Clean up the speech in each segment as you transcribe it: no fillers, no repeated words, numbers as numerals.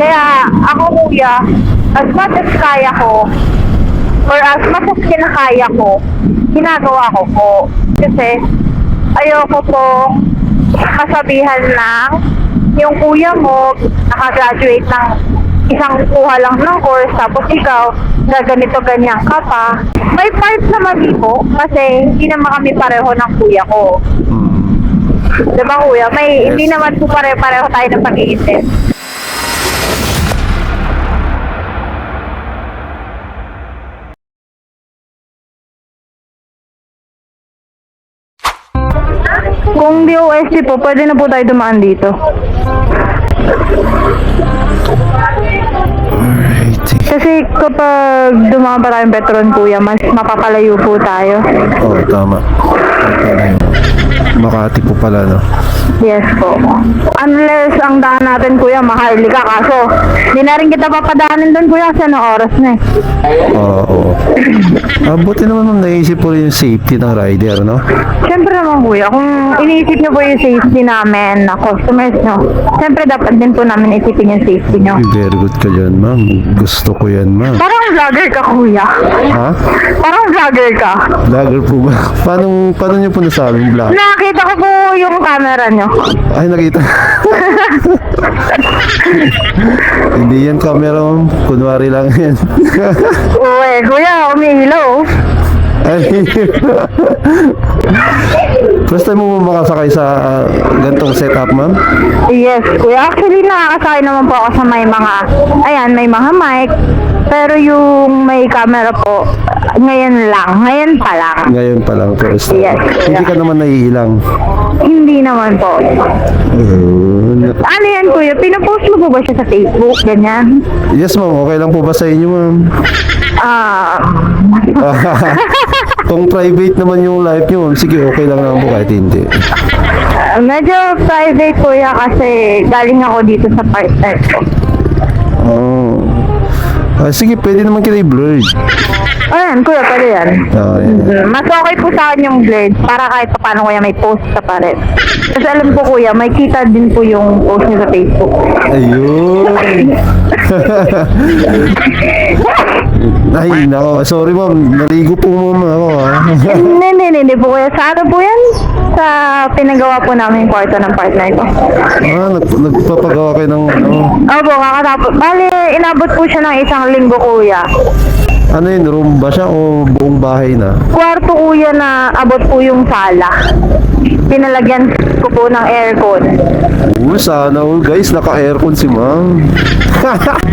Kaya ako kuya, as much as kaya ko, or as much as kinakaya ko, ginagawa ko po. Kasi ayoko po kasabihan lang yung kuya mo nakagraduate ng isang kuha lang ng course, tapos ikaw na ganito ganyan ka pa. May part naman po kasi hindi naman kami pareho ng kuya ko. Diba kuya? Hindi naman po pareho tayo ng pag-iisip. Kung DOST po, pwede na po tayo dumaan dito. Alright. Kasi kapag dumaan pa tayong Petron kuya, mas mapapalayo po tayo. Oo, tama. Makati po pala, no? Yes po. Unless ang daan natin kuya, Maharlika, kaso hindi na rin kita papadaanin doon kuya kasi anong oras na eh. Oo. Buti naman ma'am, naisip po rin yung safety ng rider, no? Siyempre naman kuya, kung iniisip nyo po yung safety namin na customers nyo, siyempre dapat din po namin isipin yung safety nyo. Very good ka dyan, ma'am. Gusto ko yan, ma'am. Parang vlogger ka kuya. Ha? Parang vlogger ka. Vlogger po ba? Paano nyo po nasabing vlog? Nakita ko po yung camera nyo. Ay, nakita. Hindi yan camera, ma'am. Kunwari lang yan. Uwe, kuya, umihilaw. Ay. First time mo makasakay sa gantong setup, ma'am? Yes, kuya. Actually, nakakasakay naman po ako sa may mga mic. Pero yung may camera po, ngayon pa lang. Ngayon pa lang, first time. Yes. Hindi ka naman naiilang. Hindi naman po. Ano yan, kuya? Pinapost mo po ba siya sa Facebook? Ganyan? Yes, ma'am. Okay lang po ba sa inyo, ma'am? Kung private naman yung life nyo, ma'am, sige, okay lang naman po kahit hindi. Medyo private, kuya, kasi galing ako dito sa partner ko. Oh. Sige, pwede naman kita i-blurred. Ayan, kuya, pwede yan. Yan. Mas okay po sa akin yung blurred para kahit paano kuya may post ka pa rin. Kasi alam ko kuya, may kita din po yung post niya sa Facebook. Ayun. Ay, nako. Sorry, ma'am. Naligo po, ma'am. Ako, ha. Hindi po kuya. Sa ano po yan? Sa pinagawa po namin yung kwarto ng partner ko. Nagpapagawa kayo ng ano. Opo, kakatapos. Bali, inabot po siya ng isang linggo kuya. Ano yun? Room ba siya o buong bahay na? Kwarto kuya na abot po yung sala. Pinalagyan ko po ng aircon. Sana all guys, naka-aircon si ma'am.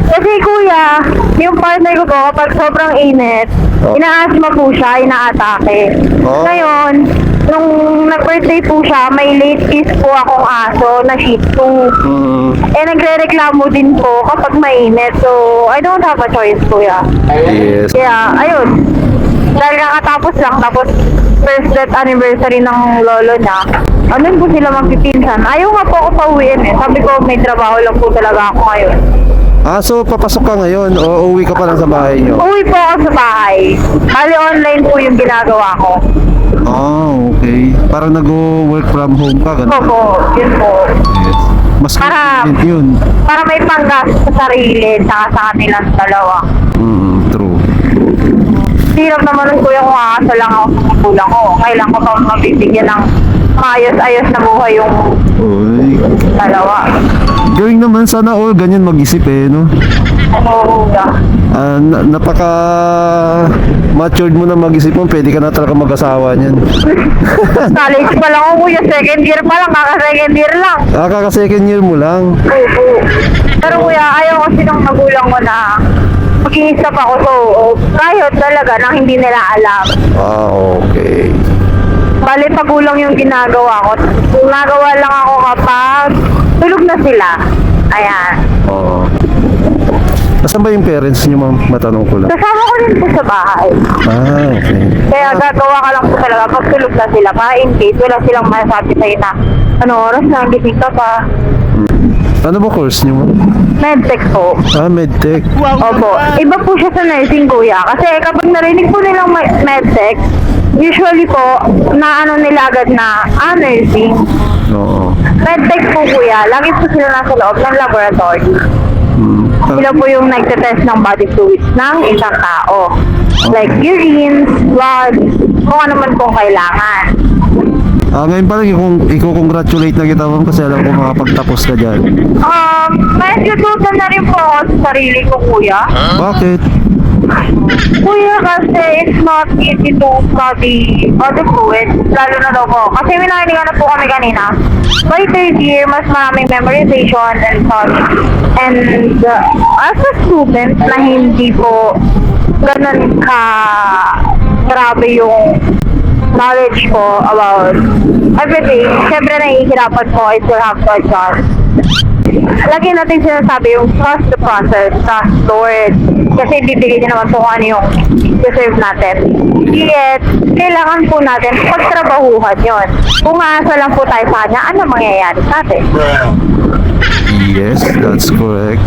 Kasi kuya, yung partner ko po, kapag sobrang init, inaasma po siya, inaatake. Oh. Ngayon, nung nag-birthday po siya, may late kiss po akong aso na Shih Tzu. Eh, nagre-reklamo din po kapag mainit. So, I don't have a choice, kuya. Yes. Kaya, ayun. Dahil kakatapos lang, tapos first death anniversary ng lolo niya, andun po sila magpipinsan. Ayaw nga po ako pauwiin eh. Sabi ko, may trabaho lang po talaga ako ngayon. So papasok ka ngayon o uwi ka pa lang sa bahay nyo? Uwi po ako sa bahay. Bali, online po yung ginagawa ko. Okay. Parang nag-work from home ka, ganun? Opo, yun po. Yes. Mas Para- convenient yun. Para may panggas sa sarili, saka sa kanilang dalawa. True. Hirap naman nun kuya kung aasa lang ako sa magulang ko. Kailan ko pa mabibigyan ng maayos-ayos na buhay yung Uy. dalawa. Gawing naman sana all ganyan mag-isip no? Oo, kuya. Napaka matured mo na mag-isip mo, pwede ka na talaga mag-asawa niyan. College pa lang ako kuya, second year pa lang, kaka-second year lang. Kaka-second year mo lang. Oo. Pero kuya, ayaw kasi ng magulang ko na mag-iisip ako. So, kahit talaga nang hindi nila alam. Okay. Bali, pagulang yung ginagawa ko. Ginagawa lang ako kapag tulog na sila. Ayan. Oo. Nasaan ba yung parents niyo, ma'am? Matanong ko lang. Kasama ko din po sa bahay. Okay. Kaya gagawa ka lang po talaga pag tulog na sila. Para in case wala silang masasabi sa'yo na ano oras na, gising ka pa. Ano ba course niyo, ma'am? Medtech po. Medtech. Opo. Iba po siya sa nursing, kuya. Kasi kapag narinig po nilang medtech, usually po, naano nila agad na, nursing. Oo. Medtech po, kuya. Lagi po sila nasa loob ng laboratory. Sila po yung nagtetest ng body fluids ng isang tao. Like urines, blood, kung ano man pong kailangan. Ngayon pa lang, i-congratulate na kita ma'am kasi alam ko makapagtapos ka dyan. Medyo duda na rin po ako sa sarili ko, kuya. Bakit? Kuya, kasi it's not easy to study body fluids, lalo na daw po. Kasi minahiningan na po kami kanina. By third year, mas maraming memorization and such. And as a student na hindi po ganun ka grabe yung knowledge ko about everything, syempre nahihirapan po, I still have to adjust. Lagi natin sinasabi yung trust the process, trust Lord. Kasi bibigay niya naman po kung ano yung deserve natin. Yet, kailangan po natin pagtrabahuhan yon. Kung aasa lang po tayo sa kanya, ano mangyayari sa atin? Yes, that's correct.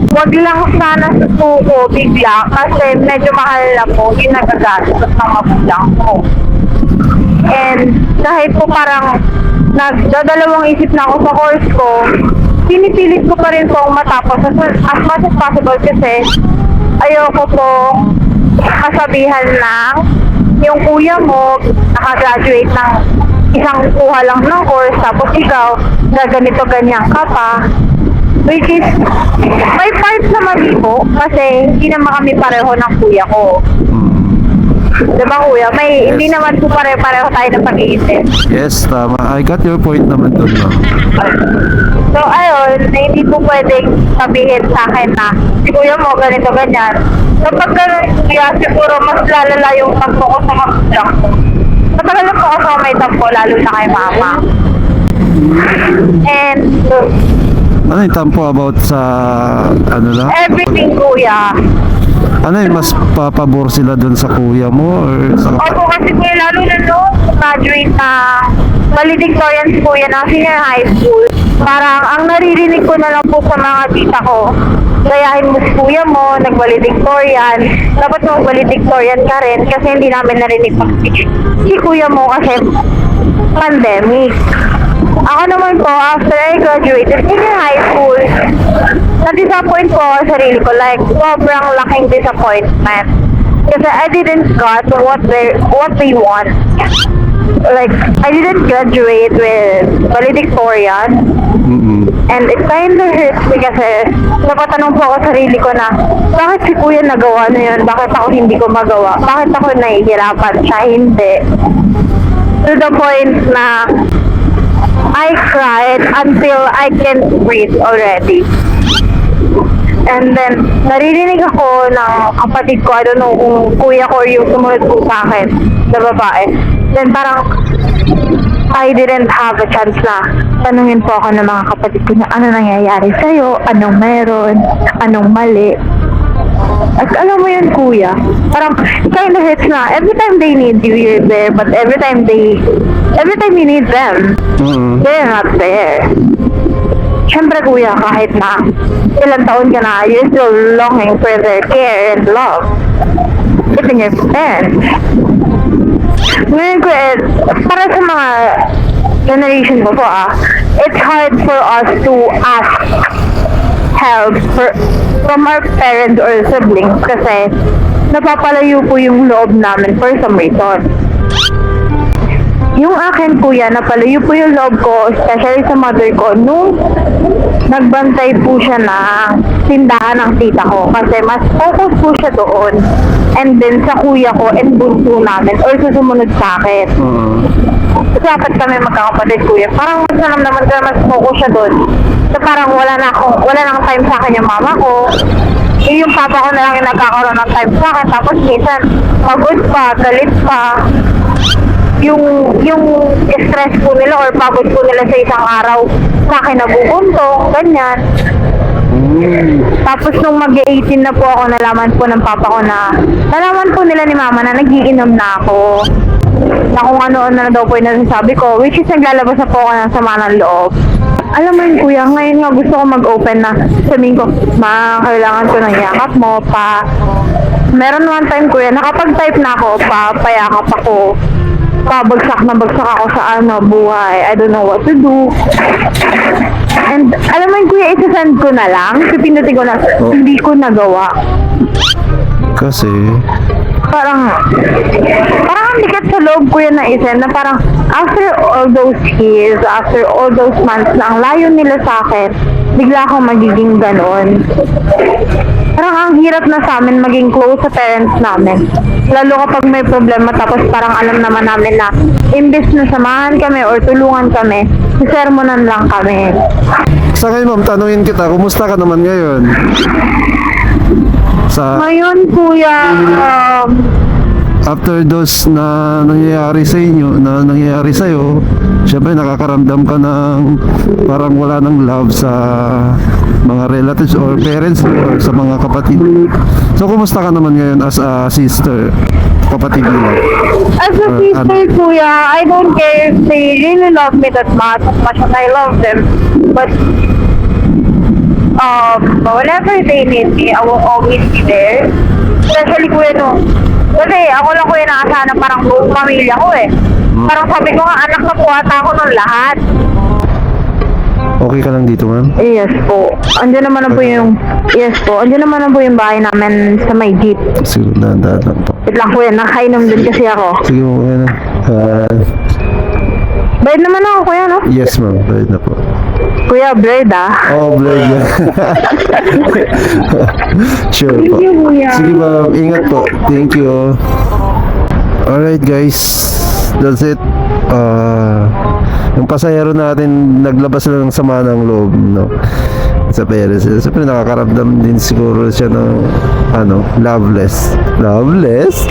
Huwag lang sana susuko bigla kasi medyo mahal na po yung nagagastos ng magulang ko. And kahit po parang nagdadalawang isip na ako sa course ko, pinipilit ko pa rin pong matapos as much as possible kasi ayoko po kasabihan ng yung kuya mo nakagraduate ng isang kuha lang ng course tapos ikaw gaganito ganyan ka pa, which is may part na mali po kasi hindi naman kami pareho ng kuya ko. Diba kuya? Hindi naman po pareho tayo ng pag-iisip. Yes, tama. I got your point naman doon ma'am. So ayun, na hindi po pwedeng sabihin sa akin na si kuya mo ganito ganyan. Kapag ganun kuya, siguro mas lalala yung tampo ko sa magulang ko. Matagal na po ako sa may tampo, lalo na kay mama. And Ano yung tampo about sa ano lang? everything kuya. Ano yung mas papabor sila doon sa kuya mo or sa Opo, kasi kuya, lalo na noon, graduate na valedictorian si kuya ng senior high school. Parang ang naririnig ko na lang po sa mga tita ko, gayahin mo si kuya mo, nag-valedictorian, dapat mo valedictorian ka rin kasi hindi namin narinig si kuya mo kasi pandemic. Ako naman po, after I graduated senior high school, na-disappoint po ako sa sarili ko. Like, sobrang laking disappointment. Kasi I didn't got what they want. Like, I didn't graduate with valedictorian. And it kinda hurts me kasi napatanong po ako sa sarili ko na bakit si kuya nagawa na yun? Bakit ako hindi ko magawa? Bakit ako nahihirapan? Siya hindi. To the point na I cried until I can't breathe already. And then, naririnig ako ng kapatid ko, I don't know kung kuya ko or yung sumunod po sa akin na babae. Then parang, I didn't have a chance na tanungin po ako ng mga kapatid ko na ano nangyayari sa'yo, anong meron, anong mali. At alam mo yun, kuya, parang kind of hits na every time they need you, you're there, but every time you need them, they're not there. Siyempre, kuya, kahit na ilang taon ka na, you're still longing for their care and love. Even your parents. Ngayon, kuya, para sa mga generation ko po, it's hard for us to ask help from our parents or siblings kasi napapalayo po yung loob namin for some reason. Yung akin kuya, napalayo po yung loob ko, especially sa mother ko, nung nagbantay po siya ng tindahan ng tita ko kasi mas focus po siya doon and then sa kuya ko and bunso namin or susunod sa akin. Kasi apat kami magkakapatid kuya, parang mas naman mas focus siya doon. So parang wala nang time sa akin yung mama ko. Yung papa ko na lang yung nagkakaroon ng time sa akin. Tapos minsan, pagod pa, galit pa. Yung stress po nila or pagod po nila sa isang araw, sa akin nabubuntong, ganyan. Tapos nung mag-18 na po ako, nalaman po ng papa ko nalaman po nila ni mama na nagiinom na ako. Na kung ano na daw po yung nasasabi ko, which is naglalabas na po ako ng sama ng loob. Alam mo yun kuya, ngayon nga gusto ko mag-open na sabihin ko, kailangan ko ng yakap mo pa. Meron one time kuya, nakapag-type na ako, payakap ako. babagsak na bagsak ako sa buhay. I don't know what to do. And alam mo yung kuya, isa-send ko na lang. Pipindutin ko na, hindi ko nagawa. Kasi, Parang ang bigat sa loob ko yun na isend na parang after all those years, after all those months na ang layo nila sa akin, bigla akong magiging ganon. Parang ang hirap na sa amin maging close sa parents namin. Lalo kapag may problema tapos parang alam naman namin na imbes na samahan kami or tulungan kami, sermonan lang kami. sa ngayon ma'am, tanungin kita, kumusta ka naman ngayon? Sa Ngayon kuya, after those na nangyayari sa inyo, na nangyayari sa iyo, syempre nakakaramdam ka ng parang wala ng love sa mga relatives or parents or sa mga kapatid. So kumusta ka naman ngayon as a sister, kapatid nila? as a sister kuya, I don't care if they really love me that much as I love them. But whenever they need me, I will always be there. Especially kuya no. Kasi ako lang kuya naasahan na parang buong pamilya ko eh. Parang sabi ko nga, anak na po ata ako ng lahat. Okay ka lang dito ma'am? Yes po. Andiyan naman na po yung, andiyan naman na po yung bahay namin sa may jeep. Sige, dahan-dahan lang po. Wait lang kuya, nakainom din kasi ako. Sige mo, ano? Bayad naman ako kuya no? Yes ma'am, bayad na po. Kuya, bread ah. Oh, blood yan. Sure po. Thank you, kuya. Sige ma'am, ingat po. Thank you. Alright guys, that's it. Yung pasahero natin naglabas lang ng sama ng loob, no? Sa parents. Siyempre nakakaramdam din siguro siya ng loveless. Loveless?